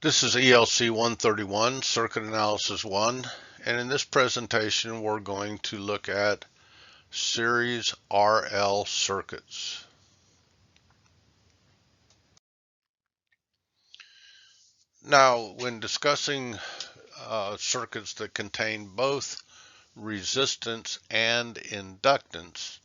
This is ELC131, Circuit Analysis 1, and in this presentation we're going to look at series RL circuits. Now, when discussing circuits that contain both resistance and inductance,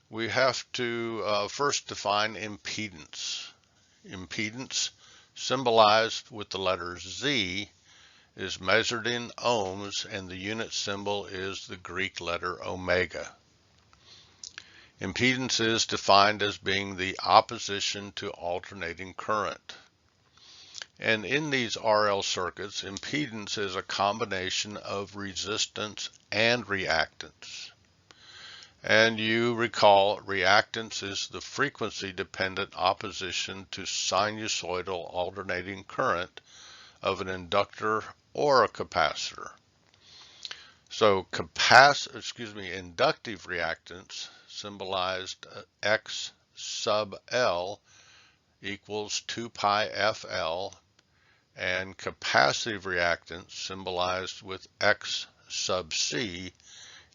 we have to first define impedance. Impedance, symbolized with the letter Z, is measured in ohms, and the unit symbol is the Greek letter omega. Impedance is defined as being the opposition to alternating current. And in these RL circuits, impedance is a combination of resistance and reactance. And you recall reactance is the frequency-dependent opposition to sinusoidal alternating current of an inductor or a capacitor. So inductive reactance, symbolized X sub L, equals 2 pi FL, and capacitive reactance, symbolized with X sub C,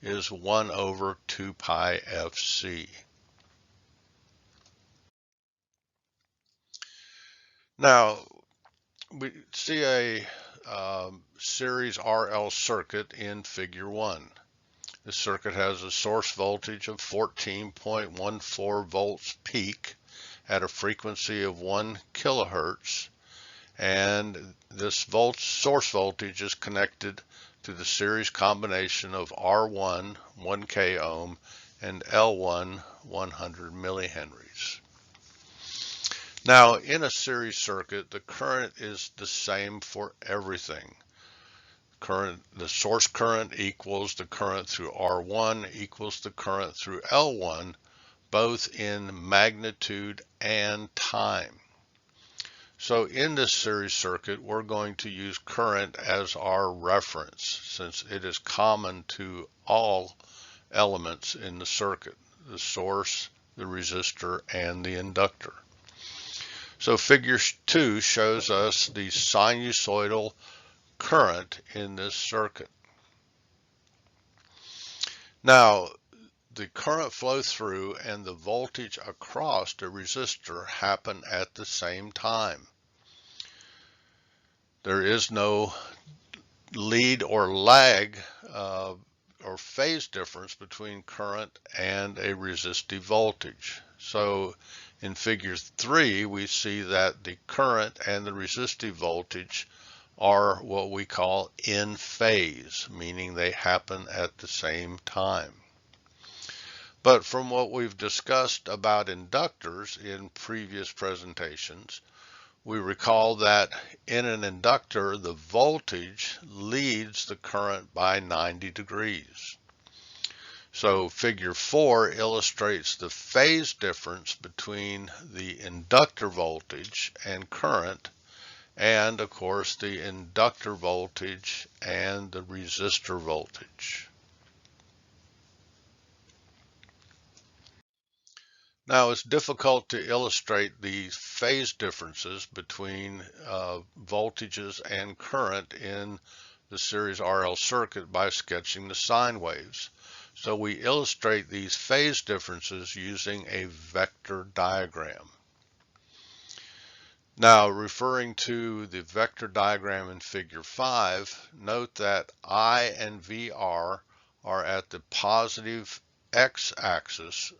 is 1 over 2 pi FC. Now, we see a series RL circuit in Figure 1. The circuit has a source voltage of 14.14 volts peak at a frequency of 1 kilohertz, and this source voltage is connected to the series combination of R1 1 k ohm and L1 100 millihenries. Now, in a series circuit, the current is the same for everything. The source current equals the current through R1 equals the current through L1, both in magnitude and time. So in this series circuit, we're going to use current as our reference, since it is common to all elements in the circuit: the source, the resistor, and the inductor. So Figure 2 shows us the sinusoidal current in this circuit. Now, the current flow through and the voltage across the resistor happen at the same time. There is no lead or lag or phase difference between current and a resistive voltage. So in Figure 3, we see that the current and the resistive voltage are what we call in phase, meaning they happen at the same time. But from what we've discussed about inductors in previous presentations, we recall that in an inductor, the voltage leads the current by 90 degrees. So Figure 4 illustrates the phase difference between the inductor voltage and current, and of course the inductor voltage and the resistor voltage. Now, it's difficult to illustrate these phase differences between voltages and current in the series RL circuit by sketching the sine waves. So we illustrate these phase differences using a vector diagram. Now, referring to the vector diagram in Figure 5, note that I and VR are at the positive x-axis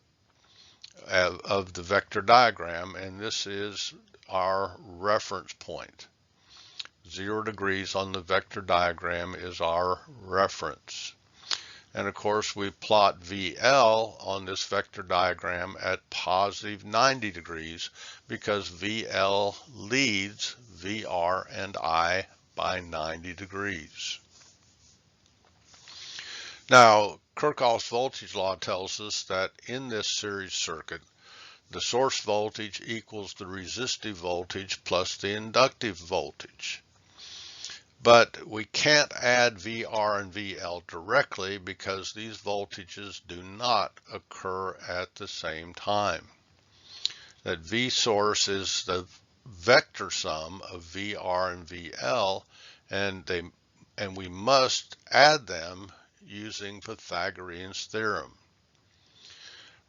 of the vector diagram, and this is our reference point. 0 degrees on the vector diagram is our reference. And of course, we plot VL on this vector diagram at positive 90 degrees because VL leads VR and I by 90 degrees. Now, Kirchhoff's voltage law tells us that in this series circuit, the source voltage equals the resistive voltage plus the inductive voltage. But we can't add VR and VL directly because these voltages do not occur at the same time. That V source is the vector sum of VR and VL, and we must add them using Pythagorean's theorem.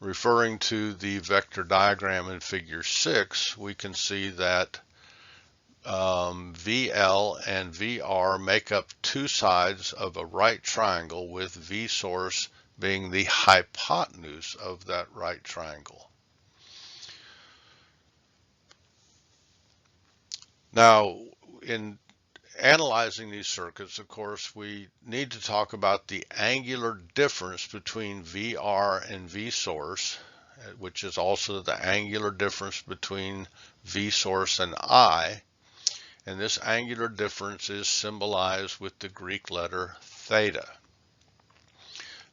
Referring to the vector diagram in figure 6, we can see that VL and VR make up two sides of a right triangle, with V source being the hypotenuse of that right triangle. Now, in analyzing these circuits, of course, we need to talk about the angular difference between VR and V source, which is also the angular difference between V source and I. And this angular difference is symbolized with the Greek letter theta.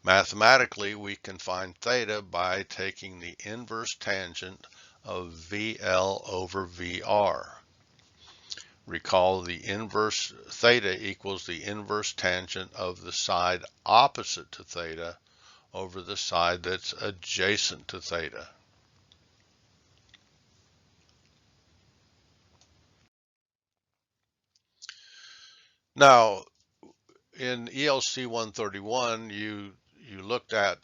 Mathematically, we can find theta by taking the inverse tangent of VL over VR. Recall, the inverse theta equals the inverse tangent of the side opposite to theta over the side that's adjacent to theta. Now, in ELC131, you looked at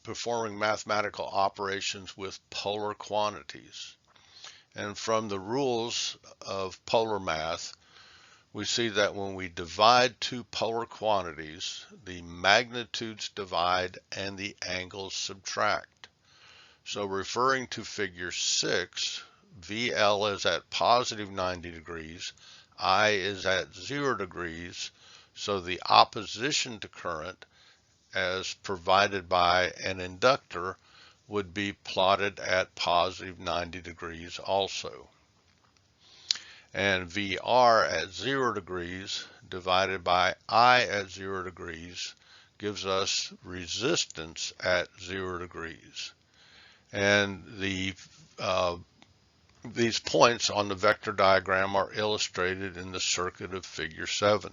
performing mathematical operations with polar quantities. And from the rules of polar math, we see that when we divide two polar quantities, the magnitudes divide and the angles subtract. So referring to figure 6, VL is at positive 90 degrees, I is at 0 degrees, so the opposition to current as provided by an inductor would be plotted at positive 90 degrees also. And VR at 0 degrees divided by I at 0 degrees gives us resistance at 0 degrees. And these points on the vector diagram are illustrated in the circuit of figure 7.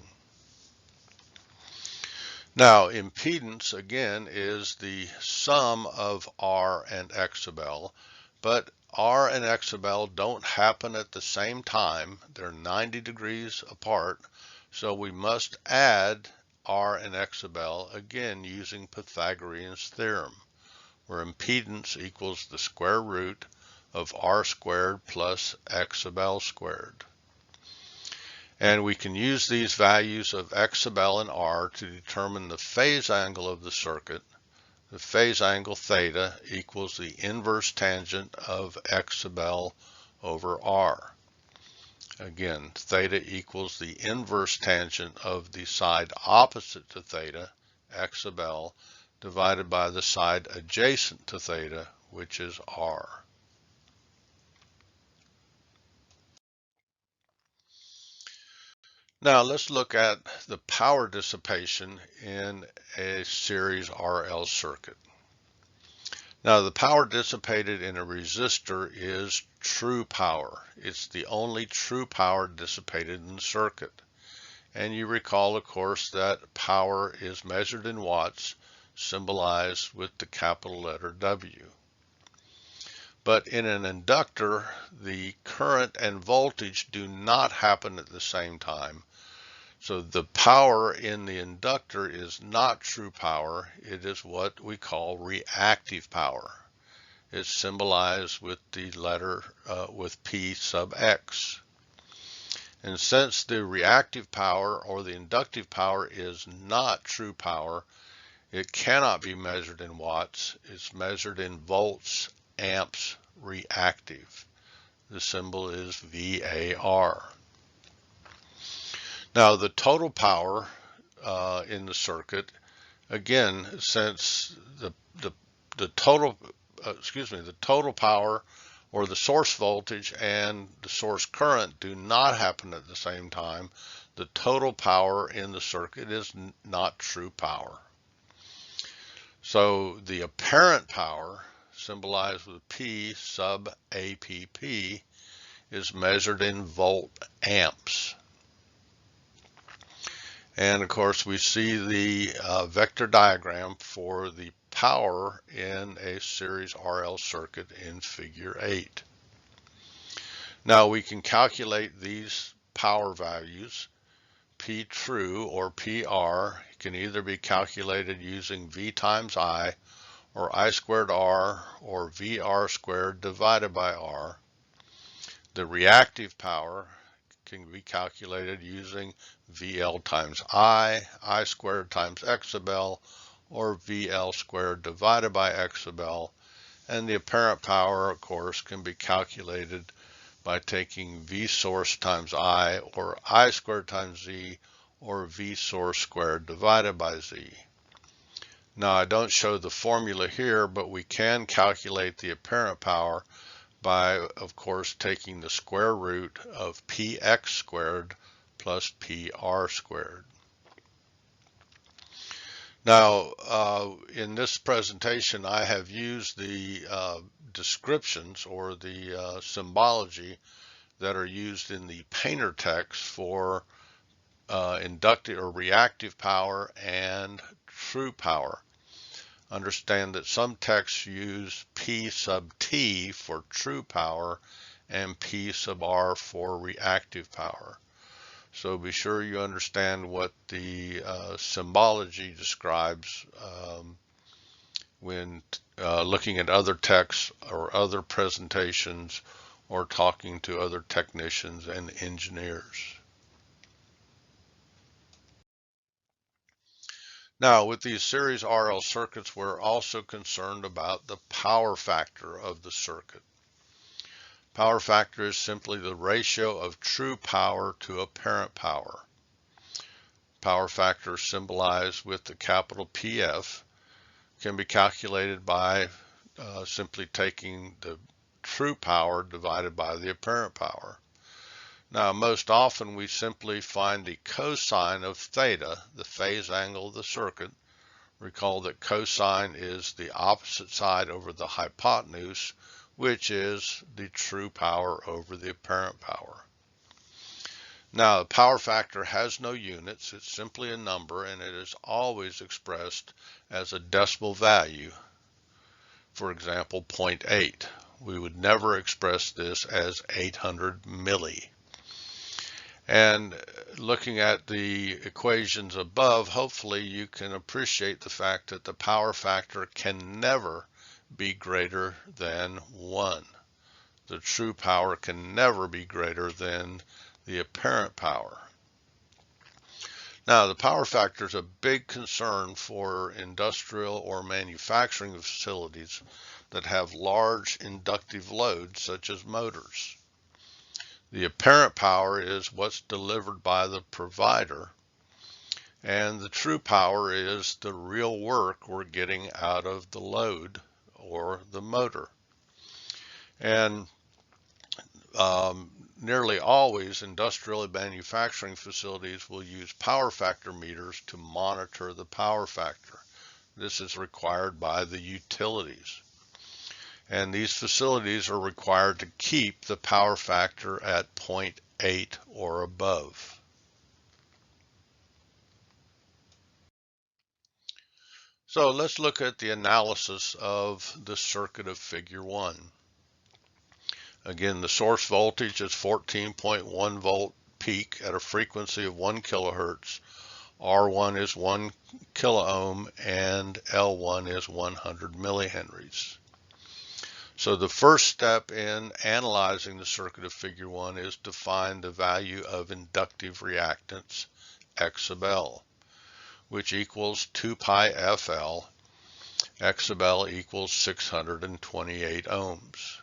Now, impedance, again, is the sum of R and X sub L, but R and X sub L don't happen at the same time. They're 90 degrees apart, so we must add R and X sub L, again using Pythagorean's theorem, where impedance equals the square root of R squared plus X sub L squared. And we can use these values of X sub L and R to determine the phase angle of the circuit. The phase angle theta equals the inverse tangent of X sub L over R. Again, theta equals the inverse tangent of the side opposite to theta, X sub L, divided by the side adjacent to theta, which is R. Now let's look at the power dissipation in a series RL circuit. Now the power dissipated in a resistor is true power. It's the only true power dissipated in the circuit. And you recall, of course, that power is measured in watts, symbolized with the capital letter W. But in an inductor, the current and voltage do not happen at the same time. So the power in the inductor is not true power. It is what we call reactive power. It's symbolized with the letter with P sub X. And since the reactive power or the inductive power is not true power, it cannot be measured in watts. It's measured in volts, amps, reactive. The symbol is VAR. Now the total power in the circuit, again, since the total power or the source voltage and the source current do not happen at the same time, the total power in the circuit is not true power. So the apparent power, symbolized with P sub APP, is measured in volt amps. And of course we see the vector diagram for the power in a series RL circuit in figure 8. Now we can calculate these power values. P true or PR can either be calculated using V times I, or I squared R, or VR squared divided by R. The reactive power can be calculated using VL times I squared times X sub L, or VL squared divided by X sub L. And the apparent power, of course, can be calculated by taking V source times I, or I squared times Z, or V source squared divided by Z. Now I don't show the formula here, but we can calculate the apparent power by, of course, taking the square root of px squared plus pr squared. Now, in this presentation, I have used the descriptions or the symbology that are used in the painter text for inductive or reactive power and true power. Understand that some texts use P sub T for true power and P sub R for reactive power. So be sure you understand what the symbology describes when looking at other texts or other presentations or talking to other technicians and engineers. Now, with these series RL circuits, we're also concerned about the power factor of the circuit. Power factor is simply the ratio of true power to apparent power. Power factor, symbolized with the capital PF, can be calculated by simply taking the true power divided by the apparent power. Now, most often we simply find the cosine of theta, the phase angle of the circuit. Recall that cosine is the opposite side over the hypotenuse, which is the true power over the apparent power. Now, the power factor has no units. It's simply a number, and it is always expressed as a decimal value. For example, 0.8. We would never express this as 800 milli. And looking at the equations above, hopefully you can appreciate the fact that the power factor can never be greater than 1. The true power can never be greater than the apparent power. Now, the power factor is a big concern for industrial or manufacturing facilities that have large inductive loads such as motors. The apparent power is what's delivered by the provider, and the true power is the real work we're getting out of the load or the motor. And nearly always industrial and manufacturing facilities will use power factor meters to monitor the power factor. This is required by the utilities. And these facilities are required to keep the power factor at 0.8 or above. So let's look at the analysis of the circuit of figure 1. Again, the source voltage is 14.1 volt peak at a frequency of 1 kilohertz. R1 is 1 kiloohm and L1 is 100 millihenries. So the first step in analyzing the circuit of figure 1 is to find the value of inductive reactance, X sub L, which equals 2 pi FL. X sub L equals 628 ohms.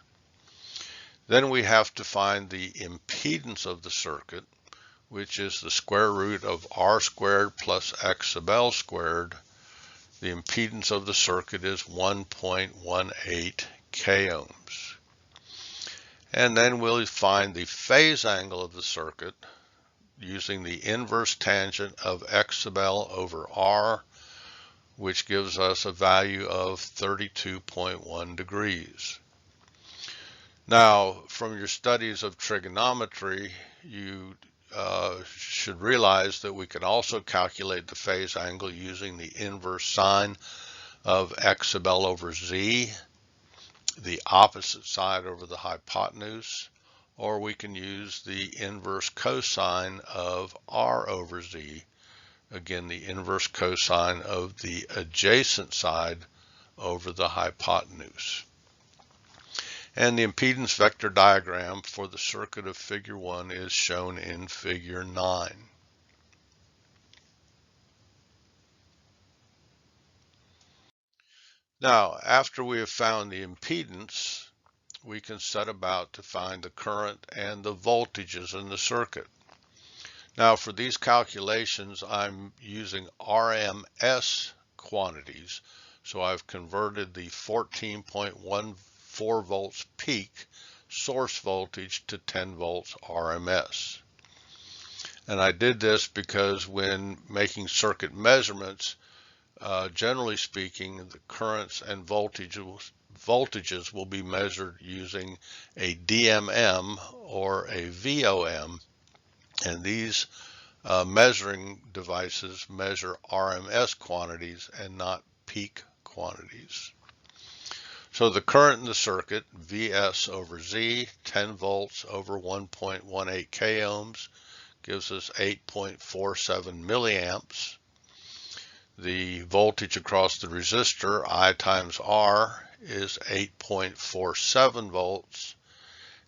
Then we have to find the impedance of the circuit, which is the square root of R squared plus X sub L squared. The impedance of the circuit is 1.18 k ohms. And then we'll find the phase angle of the circuit using the inverse tangent of X sub L over R, which gives us a value of 32.1 degrees. Now, from your studies of trigonometry, you should realize that we can also calculate the phase angle using the inverse sine of X sub L over Z, the opposite side over the hypotenuse, or we can use the inverse cosine of R over Z. Again, the inverse cosine of the adjacent side over the hypotenuse. And the impedance vector diagram for the circuit of figure 1 is shown in figure 9. Now, after we have found the impedance, we can set about to find the current and the voltages in the circuit. Now, for these calculations, I'm using RMS quantities. So I've converted the 14.14 volts peak source voltage to 10 volts RMS. And I did this because when making circuit measurements, generally speaking, the currents and voltages will be measured using a DMM or a VOM, and these measuring devices measure RMS quantities and not peak quantities. So the current in the circuit, Vs over Z, 10 volts over 1.18 k ohms, gives us 8.47 milliamps. The voltage across the resistor, I times R, is 8.47 volts,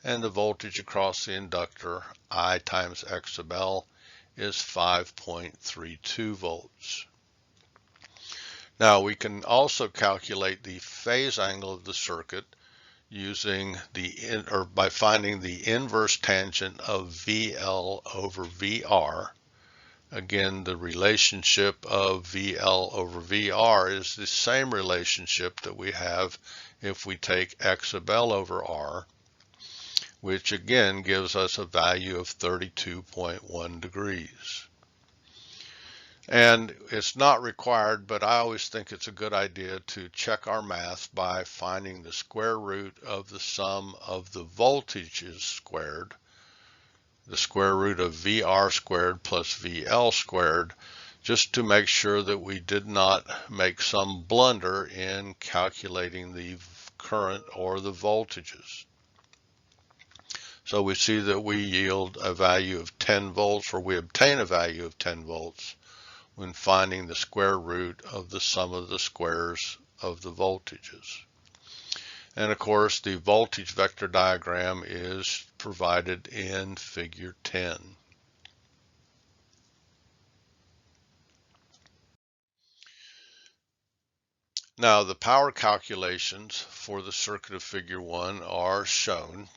and the voltage across the inductor, I times X sub L, is 5.32 volts. Now we can also calculate the phase angle of the circuit using by finding the inverse tangent of VL over VR. Again, the relationship of VL over VR is the same relationship that we have if we take X sub L over R, which again gives us a value of 32.1 degrees. And it's not required, but I always think it's a good idea to check our math by finding the square root of the sum of the voltages squared, the square root of VR squared plus VL squared, just to make sure that we did not make some blunder in calculating the current or the voltages. So we see that we yield a value of 10 volts, or we obtain a value of 10 volts when finding the square root of the sum of the squares of the voltages. And of course, the voltage vector diagram is provided in figure 10. Now, the power calculations for the circuit of figure 1 are shown.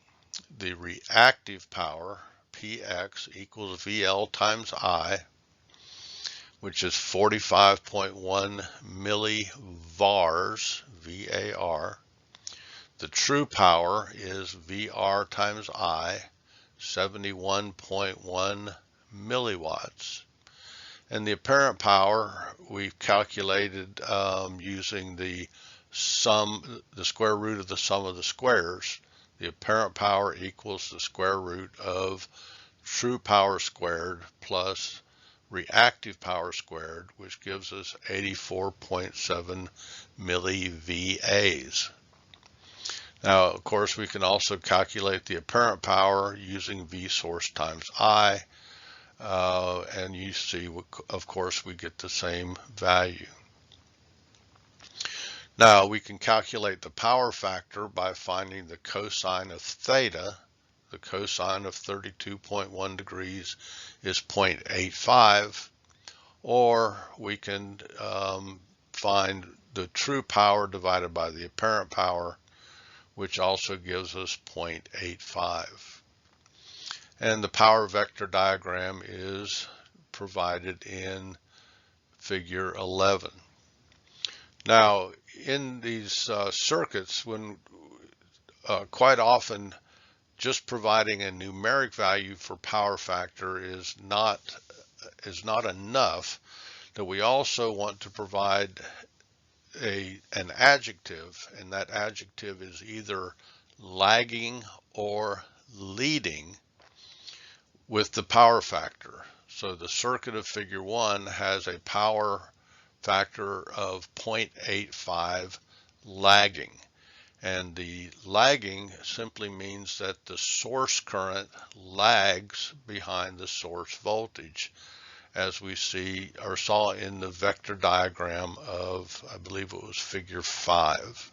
The reactive power, Px, equals VL times I, which is 45.1 millivars, VAR. The true power is VR times I, 71.1 milliwatts. And the apparent power we've calculated using the square root of the sum of the squares. The apparent power equals the square root of true power squared plus reactive power squared, which gives us 84.7 milliVAs. Now, of course, we can also calculate the apparent power using V source times I, and you see, of course, we get the same value. Now, we can calculate the power factor by finding the cosine of theta. The cosine of 32.1 degrees is 0.85, or we can find the true power divided by the apparent power, which also gives us 0.85. And the power vector diagram is provided in figure 11. Now, in these circuits, when quite often just providing a numeric value for power factor is not enough, that we also want to provide an adjective, and that adjective is either lagging or leading with the power factor. So the circuit of figure 1 has a power factor of 0.85 lagging. And the lagging simply means that the source current lags behind the source voltage, as we see or saw in the vector diagram of, I believe it was figure 5.